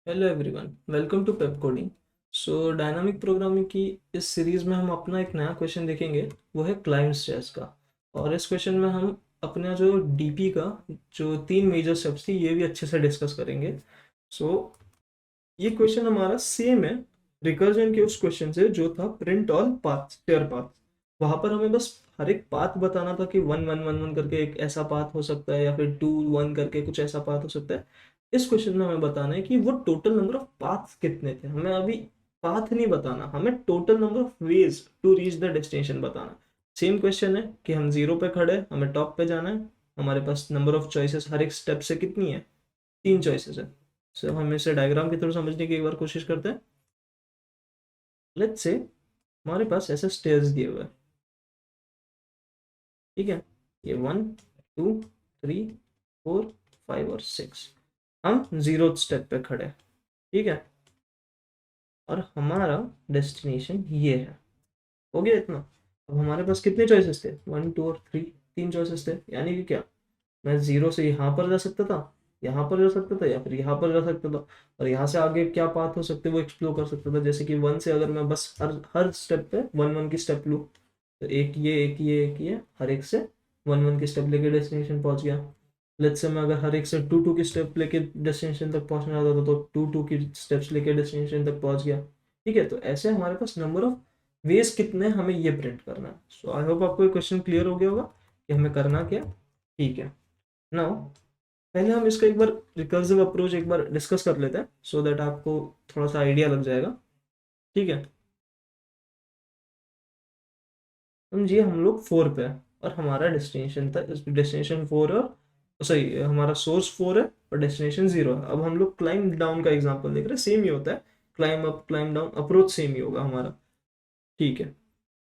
Hello everyone, welcome to Pepcoding. So dynamic programming की इस series में हम अपना एक नया क्वेश्चन देखेंगे। वो है क्लाइंब स्टेज का। और इस क्वेश्चन में हम अपना जो डीपी का जो तीन मेजर स्टेप्स थी ये भी अच्छे से डिस्कस करेंगे। सो ये क्वेश्चन हमारा सेम है रिकर्जन के उस क्वेश्चन से जो था print all path share path. वहां पर हमें बस हर एक पाथ बताना था कि वन वन वन वन करके एक ऐसा पाथ हो सकता है या फिर टू वन करके कुछ ऐसा पाथ हो सकता है। इस क्वेश्चन में हमें बताना है कि वो टोटल नंबर ऑफ पाथ्स कितने थे। हमें अभी पाथ नहीं बताना, हमें total number of ways to reach the destination बताना। सेम क्वेश्चन है कि हम जीरो पे खड़े हैं, हमें टॉप पे जाना है। हमारे पास नंबर ऑफ चॉइसेस हर एक स्टेप से कितनी है? तीन चॉइसेस है। सो हम इसे डायग्राम के थ्रू समझने की एक बार कोशिश करते हैं। लेट्स से हमारे पास ऐसे स्टेयर्स दिए हुए हैं, ठीक है। ये 1 2 3 4 5 और 6। हम जीरो स्टेप पे खड़े हैं, ठीक है। और हमारा डेस्टिनेशन ये है। हो गया इतना। अब हमारे पास कितने चॉइसेस थे? 1 2 और 3, तीन चॉइसेस थे। यानी कि क्या, मैं जीरो से यहाँ पर जा सकता था, यहाँ पर जा सकता था या फिर यहाँ पर जा सकता था। और यहाँ से आगे क्या पाथ हो सकते वो एक्सप्लोर कर सकता था। जैसे कि वन से अगर मैं बस हर हर स्टेप पे वन वन की स्टेप लूँ तो एक ये एक ये एक ये हर एक से वन वन की स्टेप लेके डेस्टिनेशन पहुंच गया। लेट्स से मैं अगर हर एक से टू टू की स्टेप लेके डेस्टिनेशन तक पहुंचना चाहता था तो टू टू की स्टेप्स लेके डेस्टिनेशन तक पहुंच गया। ठीक है, तो ऐसे हमारे पास नंबर ऑफ वेज कितने हमें ये प्रिंट करना है। सो आई होप आपको ये क्वेश्चन क्लियर हो गया होगा कि हमें करना क्या। ठीक है, नाउ पहले हम इसका एक बार रिकर्सिव अप्रोच एक बार डिस्कस कर लेते हैं सो दैट आपको थोड़ा सा आइडिया लग जाएगा। ठीक है, समझिए हम लोग 4 पे है और हमारा डेस्टिनेशन था, डेस्टिनेशन 4 है और सॉरी हमारा सोर्स 4 है और डेस्टिनेशन 0 है। अब हम लोग क्लाइंब डाउन का एग्जांपल देख रहे हैं, सेम ही होता है। Climb up climb down approach same ही होगा हमारा। ठीक है,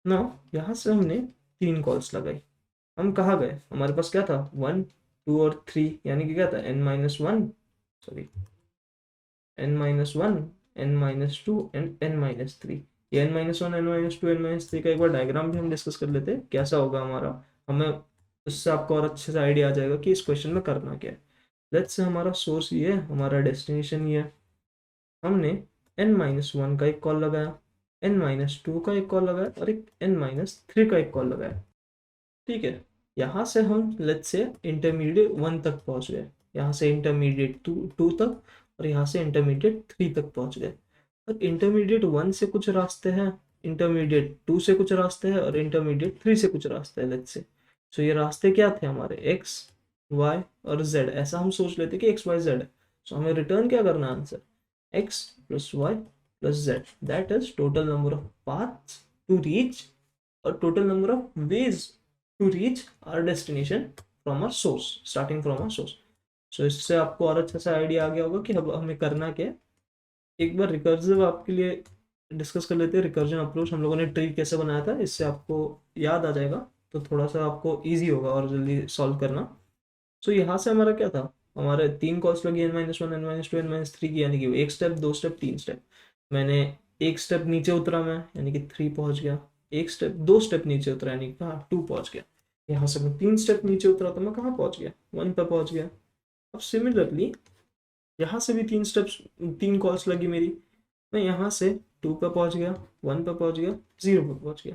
ना यहाँ से हमने तीन कॉल्स लगाई। हम कहाँ गए? हमारे पास क्या था? 1 2 और 3, यानी कि क्या था? n-1, sorry n-1, n-2 and n-3। ये n-1 n-2 n-3 का एक बार डायग्राम भी हम डिस्कस कर लेते हैं कैसा होगा हमारा। हमें उससे आपको और अच्छे से आइडिया आ जाएगा कि इस क्वेश्चन में करना क्या है। लेट्स से हमारा सोर्स ये है, हमारा डेस्टिनेशन ये है। हमने n-1 का एक कॉल लगाया, n-2 का एक कॉल लगाया और एक n-3 का एक कॉल लगाया। ठीक है, यहाँ से हम लेट्स से इंटरमीडिएट 1 तक पहुँच गए, यहाँ से इंटरमीडिएट 2 तक और यहाँ से इंटरमीडिएट 3 तक पहुँच गए। और इंटरमीडिएट 1 से कुछ रास्ते हैं, इंटरमीडिएट 2 से कुछ रास्ते हैं और इंटरमीडिएट 3 से कुछ रास्ते हैं लेट्स से। सो ये रास्ते क्या थे हमारे? एक्स वाई और जेड। ऐसा हम सोच लेते कि एक्स वाई जेड है। सो हमें रिटर्न क्या करना है? Answer X plus Y plus Z, that is total number of paths to reach और total number of ways to reach our destination from our source, starting from our source. So इससे आपको और अच्छा सा idea आ गया होगा कि अब हमें करना क्या है। एक बार रिकर्सिव आपके लिए डिस्कस कर लेते हैं। रिकर्जन अप्रोच हम लोगों ने ट्री कैसे बनाया था, इससे आपको याद आ जाएगा तो थोड़ा सा आपको इजी होगा और जल्दी सॉल्व करना। सो यहाँ से हमारा क्या था? हमारे तीन कॉल्स लगी n-1 n-2 n-3 की, यानी कि एक स्टेप दो स्टेप तीन स्टेप। मैंने एक स्टेप नीचे उतरा मैं, यानी कि 3 पहुंच गया। एक स्टेप दो स्टेप नीचे उतरा यानी कि कहाँ? 2 पहुंच गया। यहाँ से मैं तीन स्टेप नीचे उतरा तो मैं कहाँ पहुंच गया? 1 पे पहुंच गया। अब सिमिलरली यहाँ से भी तीन स्टेप्स तीन कॉल्स लगी मेरी, मैं यहाँ से 2 पे पहुंच गया, 1 पे पहुंच गया, 0 पे पहुंच गया।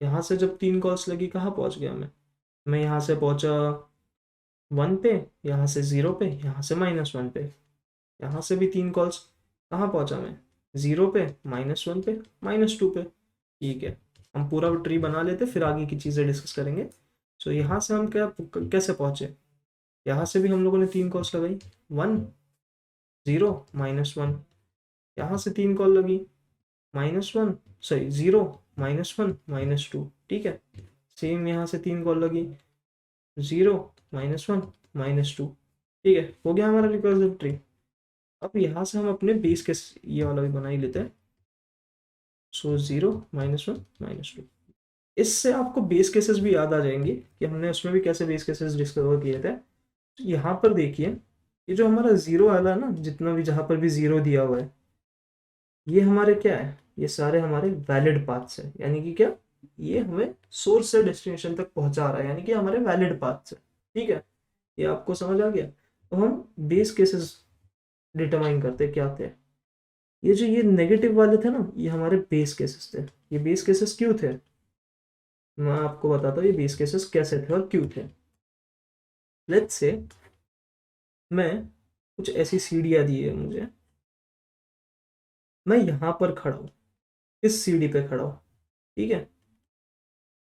यहाँ से जब तीन कॉल्स लगी कहाँ पहुंच गया मैं यहाँ से पहुंचा 1 पे, यहाँ से 0 पे, यहाँ से -1 पे। यहाँ से भी तीन कॉल्स, कहाँ पहुंचा मैं? 0 पे, -1 पे, -2 पे। ठीक है, हम पूरा ट्री बना लेते फिर आगे की चीज़ें डिस्कस करेंगे। सो यहाँ से हम क्या कैसे पहुंचे? यहाँ से भी हम लोगों ने तीन कॉल्स लगाई, 1 0 -1। यहाँ से तीन कॉल लगी, -1 सॉरी 0 -1 -2। ठीक है, सेम यहाँ से तीन कॉल लगी, 0 -1 -2। ठीक है, हो गया हमारा रिकर्सिव ट्री। अब यहाँ से हम अपने बेस केस ये वाला भी बना ही लेते हैं। सो 0 -1 -2, इससे आपको बेस केसेस भी याद आ जाएंगे कि हमने उसमें भी कैसे बेस केसेस डिस्कवर किए थे। तो यहाँ पर देखिए, ये जो हमारा जीरो वाला है ना, जितना भी जहाँ पर भी जीरो दिया हुआ है, ये हमारे क्या है? ये सारे हमारे वैलिड पाथ्स है। यानी कि क्या, ये हमें सोर्स से डेस्टिनेशन तक पहुंचा रहा है, यानी कि हमारे वैलिड पाथ्स है। ठीक है, ये आपको समझ आ गया। तो हम बेस केसेस डिटरमाइन करते क्या थे। ये जो ये नेगेटिव वाले थे ना, ये हमारे बेस केसेस थे। ये बेस केसेस क्यों थे, मैं आपको बताता हूँ ये बेस केसेस कैसे थे और क्यों थे। लेट्स से मैं कुछ ऐसी सीढ़ियाँ दी है मुझे, मैं यहाँ पर खड़ा हूँ, इस सीढ़ी पे खड़ा हूँ, ठीक है।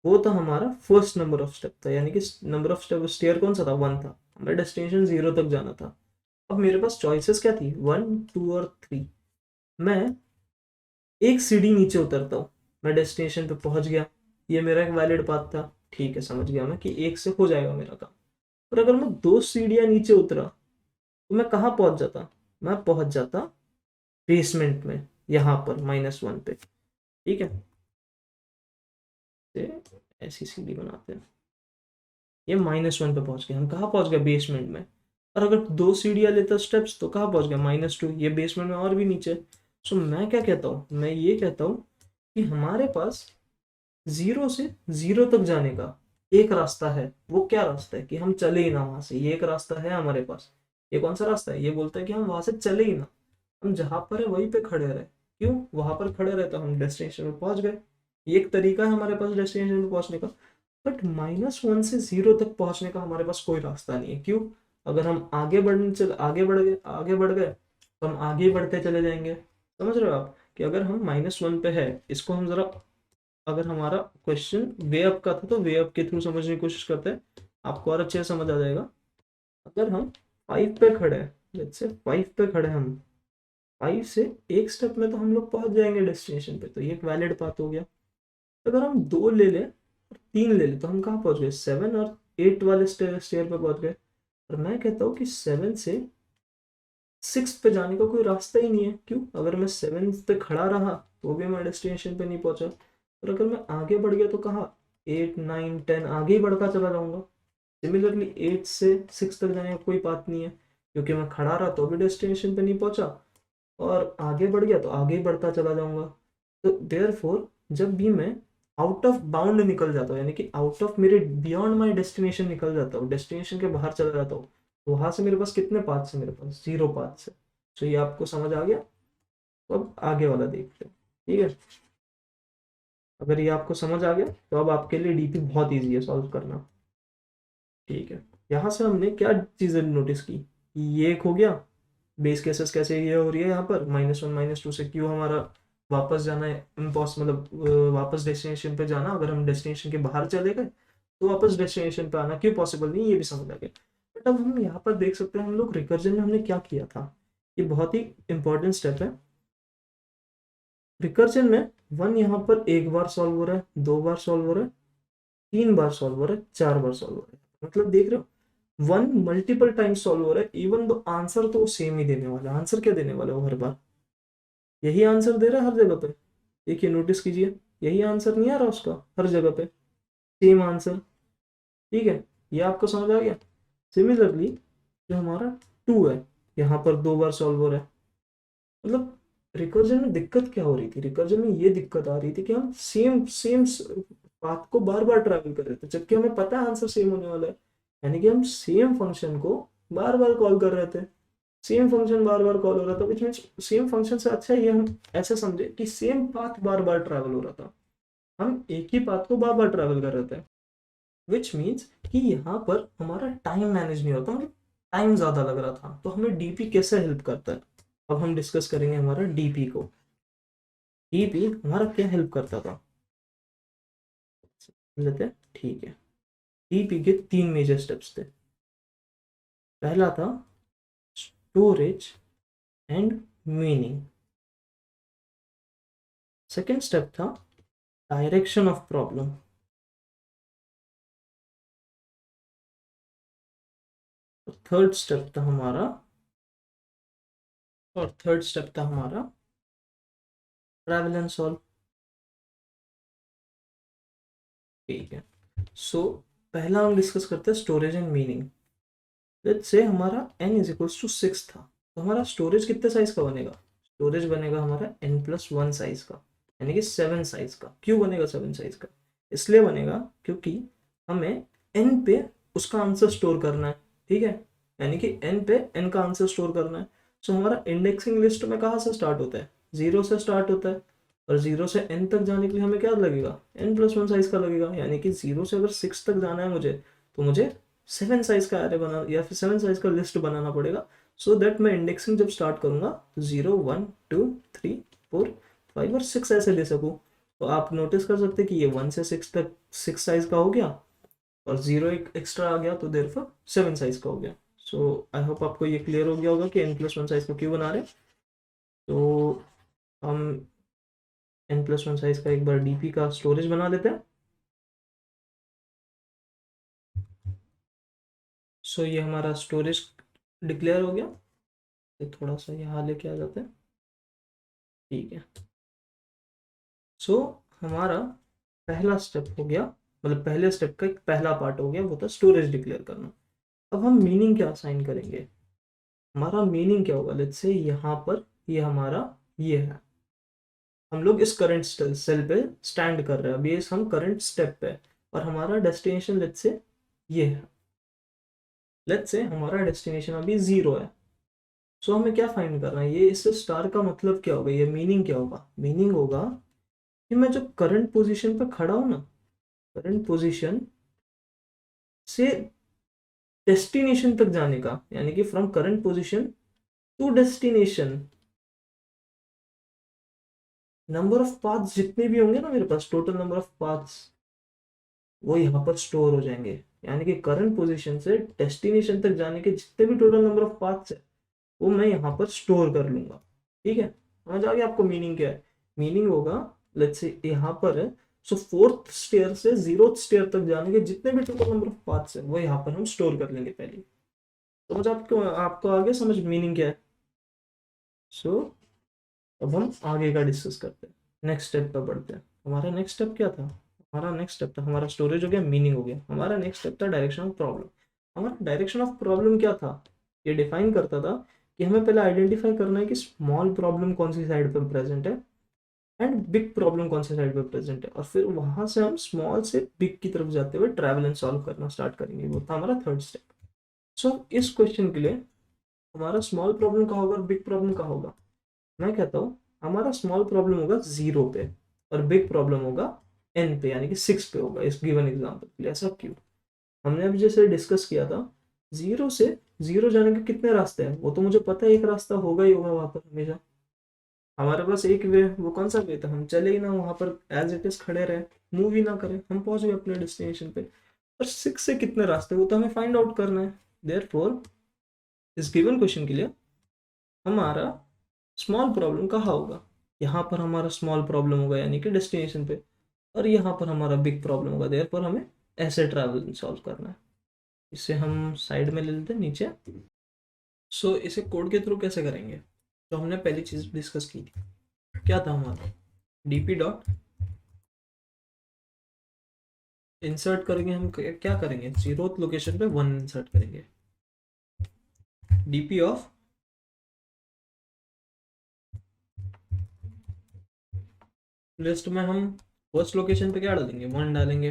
वो तो हमारा फर्स्ट नंबर ऑफ स्टेप था, यानी कि नंबर ऑफ स्टेप स्टेयर कौन सा था, 1 था। हमें डेस्टिनेशन 0 तक जाना था। अब मेरे पास चॉइसेस क्या थी, 1, 2 और 3। मैं एक सीढ़ी नीचे उतरता हूँ, मैं डेस्टिनेशन पे पहुंच गया। ये मेरा एक वैलिड पाथ था, ठीक है, समझ गया मैं कि एक से हो जाएगा मेरा काम। पर अगर मैं 2 सीढ़ियां नीचे उतरा तो मैं कहाँ पहुंच जाता, मैं पहुंच जाता बेसमेंट में, यहाँ पर -1 पे, ठीक है। ऐसी सीढ़ी बनाते हैं, ये -1 पे पहुंच गया, हम कहाँ पहुंच गए, बेसमेंट में। और अगर 2 सीढ़ियां लेता स्टेप्स तो कहाँ पहुंच गया, -2, ये बेसमेंट में और भी नीचे। सो मैं क्या कहता हूँ, मैं ये कहता हूँ कि हमारे पास 0 से 0 तक जाने का एक रास्ता है। वो क्या रास्ता है कि हम चले ही ना वहां से, ये एक रास्ता है हमारे पास। ये कौन सा रास्ता है, ये बोलता है कि हम वहां से चले ही ना, हम जहां पर है वहीं पे खड़े रहे। क्यों, वहां पर खड़े रहे तो हम डेस्टिनेशन में पहुंच गए। ये एक तरीका है हमारे पास डेस्टिनेशन में पहुंचने का। बट -1 से 0 तक पहुंचने का हमारे पास कोई रास्ता नहीं है। क्यों, अगर हम आगे बढ़ गए तो हम आगे ही बढ़ते चले जाएंगे। समझ रहे हो आप कि अगर हम -1 पे है, इसको हम जरा, अगर हमारा क्वेश्चन वे अप का था तो वे अप के थ्रू समझने की कोशिश करते हैं, आपको और अच्छे से समझ आ जाएगा। अगर हम 5 पे खड़े हैं, लेट्स से 5 पे खड़े हैं हम, 5 से एक स्टेप में तो हम लोग पहुंच जाएंगे डेस्टिनेशन पे, तो ये एक वैलिड पाथ हो गया। अगर हम 2 ले लें और 3 ले लें तो हम कहाँ पहुंच गए, 7 और 8 वाले स्टेयर पे पहुंच गए। और मैं कहता हूँ कि 7 से 6 पे जाने का कोई रास्ता ही नहीं है। क्यों, अगर मैं 7 पे खड़ा रहा तो भी मैं डेस्टिनेशन पे नहीं पहुंचा। और अगर मैं आगे बढ़ गया तो कहाँ, 8, 9, 10 आगे ही बढ़ता चला जाऊंगा। सिमिलरली 8 से 6 तक जाने का कोई बात नहीं है, क्योंकि मैं खड़ा रहा तो भी डेस्टिनेशन पे नहीं पहुंचा, और आगे बढ़ गया तो आगे ही बढ़ता चला जाऊंगा। तो देयरफॉर जब भी मैं आउट ऑफ बाउंड निकल जाता हूँ, यानी कि आउट ऑफ मेरे बियॉन्ड माई डेस्टिनेशन निकल जाता हूँ, डेस्टिनेशन के बाहर चला जाता हूँ, तो वहां से मेरे पास कितने पाथ है, मेरे पास 0 पाथ है। तो ये आपको समझ आ गया। तो अब आगे वाला देखते हैं, ठीक है। अगर ये आपको समझ आ गया तो अब आपके लिए डीपी बहुत ईजी है सॉल्व करना, ठीक है। यहाँ से हमने क्या चीजें नोटिस की, ये एक हो गया, बेस केसेस कैसे ये हो रही है, यहाँ पर -1 -2 से क्यों हमारा वापस जाना है इम्पॉस, मतलब वापस डेस्टिनेशन पे जाना, अगर हम डेस्टिनेशन के बाहर चले गए तो वापस डेस्टिनेशन पे आना क्यों पॉसिबल नहीं, ये भी समझ आ गया। बट अब हम यहाँ पर देख सकते हैं, हम लोग रिकर्जन में हमने क्या किया था, ये बहुत ही इंपॉर्टेंट स्टेप है। रिकर्जन में 1 यहाँ पर एक बार सॉल्व हो रहा है, 2 बार सॉल्व हो रहा है, 3 बार सॉल्व हो रहा है, 4 बार सॉल्व हो रहा है। मतलब देख रहे हो 1 मल्टीपल टाइम सॉल्व हो रहा है, इवन दो आंसर तो सेम ही देने वाला है। आंसर क्या देने वाला है वो हर बार यही आंसर दे रहा है हर जगह पे। देखिए नोटिस कीजिए, यही आंसर नहीं आ रहा उसका हर जगह पे, सेम आंसर, ठीक है। ये आपको समझ आ गया। सिमिलरली जो हमारा 2 है, यहाँ पर 2 बार सॉल्व हो रहा है। मतलब रिकर्जन में दिक्कत क्या हो रही थी, रिकर्जन में ये दिक्कत आ रही थी कि हम सेम सेम पाथ को बार बार ट्रैवल कर रहे थे, जबकि हमें पता है आंसर सेम होने वाला है। यानी कि हम सेम फंक्शन को बार बार कॉल कर रहे थे, सेम फंक्शन बार बार कॉल हो रहा था, विच मीन्स सेम फंक्शन से अच्छा ये हम ऐसे समझे कि सेम पाथ बार बार ट्रैवल हो रहा था, हम एक ही पाथ को बार बार ट्रैवल कर रहे थे। विच मीन्स कि यहाँ पर हमारा टाइम मैनेज नहीं होता, मतलब टाइम ज़्यादा लग रहा था। तो हमें डीपी कैसे हेल्प करता है, अब हम डिस्कस करेंगे हमारा डीपी को। डीपी हमारा क्या हेल्प करता था लेते हैं, ठीक है। डीपी के 3 मेजर स्टेप्स थे। पहला था storage and meaning, second step था direction of problem, third step था हमारा थर्ड स्टेप था हमारा ट्रैवल एंड सॉल्व, ठीक है। सो पहला हम डिस्कस करते हैं storage and meaning. Let's say हमारा n इज इक्वल्स टू 6 था, तो हमारा स्टोरेज कितने साइज का बनेगा, स्टोरेज बनेगा हमारा n+1 साइज का, यानी कि 7 साइज का। क्यों बनेगा 7 साइज का, इसलिए बनेगा क्योंकि हमें n पे उसका आंसर स्टोर करना है, ठीक है। यानी कि n पे n का आंसर स्टोर करना है। सो हमारा इंडेक्सिंग लिस्ट में कहाँ से स्टार्ट होता है, 0 से स्टार्ट होता है, और 0 से n तक जाने के लिए हमें क्या लगेगा, n+1 साइज का लगेगा, यानी कि 0 से अगर 6 तक जाना है मुझे, तो मुझे 7 साइज का एरे बना या फिर 7 साइज का लिस्ट बनाना पड़ेगा, सो दैट मैं इंडेक्सिंग जब स्टार्ट करूंगा तो 0 1 2 3 4 5 और 6 ऐसे दे सकूं। तो आप नोटिस कर सकते हैं कि ये 1 से 6 तक 6 साइज का हो गया, और 0 एक एक्स्ट्रा आ गया तो देयरफॉर 7 साइज का हो गया। सो आई होप आपको ये क्लियर हो गया होगा कि n+1 साइज को क्यों बना रहे हैं। तो हम n+1 साइज का एक बार डीपी का स्टोरेज बना लेते हैं। सो ये हमारा स्टोरेज डिक्लेयर हो गया, तो थोड़ा सा यहाँ लेके आ जाते हैं, ठीक है। सो हमारा पहला स्टेप हो गया, मतलब पहले स्टेप का एक पहला पार्ट हो गया, वो था स्टोरेज डिक्लेयर करना। अब हम मीनिंग क्या असाइन करेंगे, हमारा मीनिंग क्या होगा, लेट्स से यहाँ पर ये हमारा ये है, हम लोग इस करंट सेल पे स्टैंड कर रहे हैं, अभी हम करंट स्टेप पे, और हमारा डेस्टिनेशन लेट्स से ये है, लेट्स से हमारा डेस्टिनेशन अभी 0 है। सो हमें क्या फाइंड करना है, ये इस स्टार का मतलब क्या होगा, ये मीनिंग क्या होगा, मीनिंग होगा कि मैं जो करंट पोजीशन पे खड़ा हूं ना, करंट पोजीशन से डेस्टिनेशन तक जाने का, यानी कि from current position to destination, number of paths जितने भी होंगे ना मेरे पास, टोटल नंबर ऑफ पाथ्स वो यहाँ पर स्टोर हो जाएंगे, यानी कि करंट पोजीशन से डेस्टिनेशन तक जाने के जितने भी टोटल नंबर ऑफ पाथ्स है वो मैं यहाँ पर स्टोर कर लूंगा, ठीक है। समझ आ गया आपको मीनिंग क्या है, मीनिंग होगा लेट्स से यहाँ पर है, सो 4th स्टेयर से 0th स्टेयर तक जाने के जितने भी टोटल नंबर ऑफ पाथ्स है वो यहाँ पर हम स्टोर कर लेंगे पहले। समझ आपको आपको आगे समझ मीनिंग क्या है। सो अब हम आगे का डिस्कस करते हैं, नेक्स्ट स्टेप पर बढ़ते हैं। हमारा नेक्स्ट स्टेप क्या था, हमारा नेक्स्ट स्टेप था, हमारा स्टोरेज हो गया, मीनिंग हो गया, हमारा नेक्स्ट स्टेप था डायरेक्शन ऑफ प्रॉब्लम। हमारा डायरेक्शन ऑफ प्रॉब्लम क्या था, ये डिफाइन करता था कि हमें पहले आइडेंटिफाई करना है कि स्मॉल प्रॉब्लम कौन सी साइड पर प्रेजेंट है एंड बिग प्रॉब्लम कौन सी साइड पर प्रेजेंट है, और फिर वहां से हम स्मॉल से बिग की तरफ जाते हुए ट्रैवल एंड सॉल्व करना स्टार्ट करेंगे, वो था हमारा थर्ड स्टेप। सो इस क्वेश्चन के लिए हमारा स्मॉल प्रॉब्लम का होगा और बिग प्रॉब्लम का होगा, मैं कहता हूँ हमारा स्मॉल प्रॉब्लम होगा 0 पे और बिग प्रॉब्लम होगा n पे, यानी कि 6 पे होगा इस गिवन एग्जांपल के लिए। ऐसा क्यों, हमने अभी जैसे डिस्कस किया था 0 से 0 जाने के कितने रास्ते हैं, वो तो मुझे पता है एक रास्ता होगा ही होगा वहां पर हमेशा, हमारे पास एक वे, वो कौन सा वे था, हम चले ही ना वहां पर एज इट इज खड़े रहे, मूव ही ना करें, हम पहुंच गए अपने डेस्टिनेशन पे। पर 6 से कितने रास्ते, वो तो हमें फाइंड आउट करना है। देयरफॉर इस गिवन क्वेश्चन के लिए हमारा स्मॉल प्रॉब्लम कहाँ होगा, यहाँ पर हमारा स्मॉल प्रॉब्लम होगा यानी कि डेस्टिनेशन पे, और यहाँ पर हमारा बिग प्रॉब्लम होगा, देयरफॉर हमें ऐसे ट्रैवल सॉल्व करना है। इसे हम साइड में ले लेते हैं नीचे। सो इसे कोड के थ्रू कैसे करेंगे, तो हमने पहली चीज डिस्कस की थी, क्या था हमारा, डीपी डॉट इंसर्ट करेंगे, हम क्या करेंगे, 0th लोकेशन पे 1 इंसर्ट करेंगे, डीपी ऑफ लिस्ट में हम फर्स्ट लोकेशन पे क्या डालेंगे, 1 डालेंगे,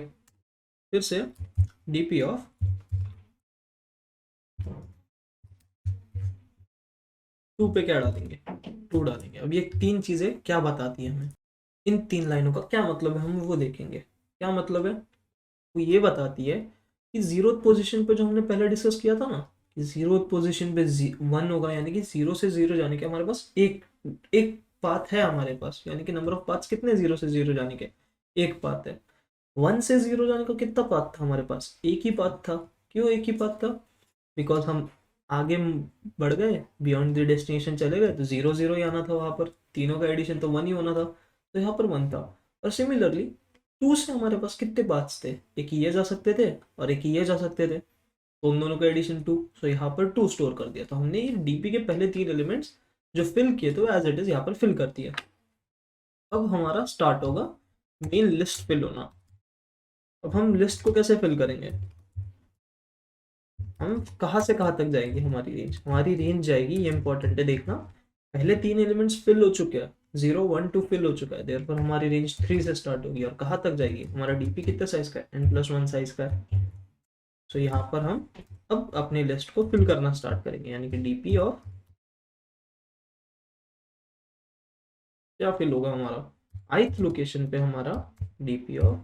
फिर से डीपी ऑफ टू पे क्या डालेंगे, 2 डालेंगे। अब ये 3 चीजें क्या बताती है हमें, इन 3 लाइनों का क्या मतलब है हम वो देखेंगे। क्या मतलब है, वो ये बताती है कि 0th पोजीशन पे जो हमने पहले डिस्कस किया था ना, कि 0th पोजीशन पे 1 होगा, यानी कि 0 से 0 जाने के हमारे पास एक एक पाथ है हमारे पास, यानी कि नंबर ऑफ पाथ्स कितने, 0 से 0 जाने के एक पाथ है। 1 से 0 जाने का कितना पाथ था हमारे पास, एक ही पाथ था। क्यों एक ही पाथ था, बिकॉज हम आगे बढ़ गए, बियॉन्ड द डेस्टिनेशन चले गए, तो 0 0 ही आना था वहां पर, तीनों का एडिशन तो 1 ही होना था, तो यहाँ पर 1 था। और सिमिलरली 2 से हमारे पास कितने पाथ्स थे, एक ये जा सकते थे और एक ये जा सकते थे, तो उन दोनों का एडिशन 2, सो यहाँ पर 2 स्टोर कर दिया। तो हमने ये डीपी के पहले 3 एलिमेंट्स जो फिल किए थे एज इट इज यहाँ पर फिल कर दिया। अब हमारा स्टार्ट होगा मेन लिस्ट फिल होना। अब हम लिस्ट को कैसे फिल करेंगे, हम कहाँ से कहाँ तक जाएंगे, हमारी रेंज जाएगी, ये इंपॉर्टेंट है देखना, पहले 3 एलिमेंट्स फिल हो चुके हैं, 0 1 2 फिल हो चुका है, देयरफॉर हमारी रेंज 3 से स्टार्ट होगी, और कहाँ तक जाएगी, हमारा डीपी कितने साइज का है, n+1 साइज का है। सो यहाँ पर हम अब अपनी लिस्ट को फिल करना स्टार्ट करेंगे, यानी कि डीपी ऑफ क्या फिल होगा हमारा ith लोकेशन पे हमारा dp of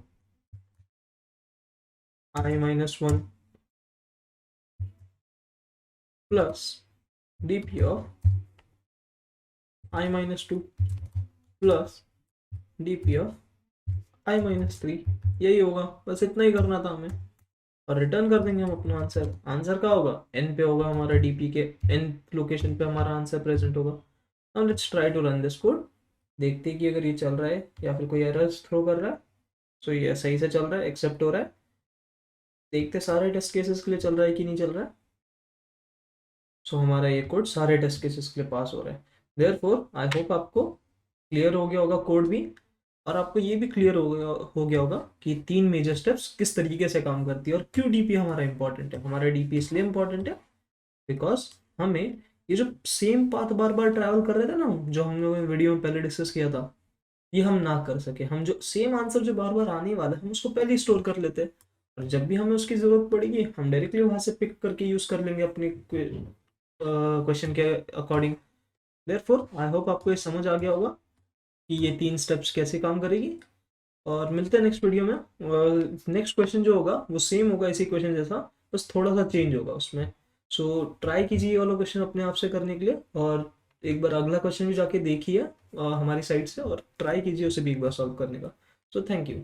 i minus one plus dp of i minus two plus dp of i minus three. यही होगा, बस इतना ही करना था हमें और रिटर्न कर देंगे हम अपना आंसर। आंसर क्या होगा, n पे होगा हमारा dp के n लोकेशन पे हमारा आंसर प्रेजेंट होगा। Now let's try to run this code, देखते हैं कि अगर ये चल रहा है या फिर कोई एरर्स थ्रो कर रहा है। सो ये सही से चल रहा है, एक्सेप्ट हो रहा है। देखते सारे टेस्ट केसेस के लिए चल रहा है कि नहीं चल रहा है। सो हमारा ये कोड सारे टेस्ट केसेस के लिए पास हो रहा है। देयरफॉर आई होप आपको क्लियर हो गया होगा कोड भी, और आपको ये भी क्लियर हो गया होगा कि तीन मेजर स्टेप्स किस तरीके से काम करती है और क्यों डीपी हमारा इंपॉर्टेंट है। हमारा डीपी इसलिए इंपॉर्टेंट है बिकॉज हमें ये जो सेम पाथ बार बार ट्रैवल कर रहे थे ना, जो हम लोगों ने वीडियो में पहले डिस्कस किया था, ये हम ना कर सके। हम जो सेम आंसर जो बार बार आने वाला है हम उसको पहले ही स्टोर कर लेते हैं, और जब भी हमें उसकी ज़रूरत पड़ेगी हम डायरेक्टली वहां से पिक करके यूज़ कर लेंगे अपने क्वेश्चन के अकॉर्डिंग। देयरफॉर आई होप आपको ये समझ आ गया होगा कि ये तीन स्टेप्स कैसे काम करेगी। और मिलते हैं नेक्स्ट वीडियो में। नेक्स्ट क्वेश्चन जो होगा वो सेम होगा इसी क्वेश्चन जैसा, बस थोड़ा सा चेंज होगा उसमें। सो ट्राई कीजिए ये वाला क्वेश्चन अपने आप से करने के लिए, और एक बार अगला क्वेश्चन भी जाके देखिए हमारी साइड से, और ट्राई कीजिए उसे भी एक बार सॉल्व करने का। So thank you.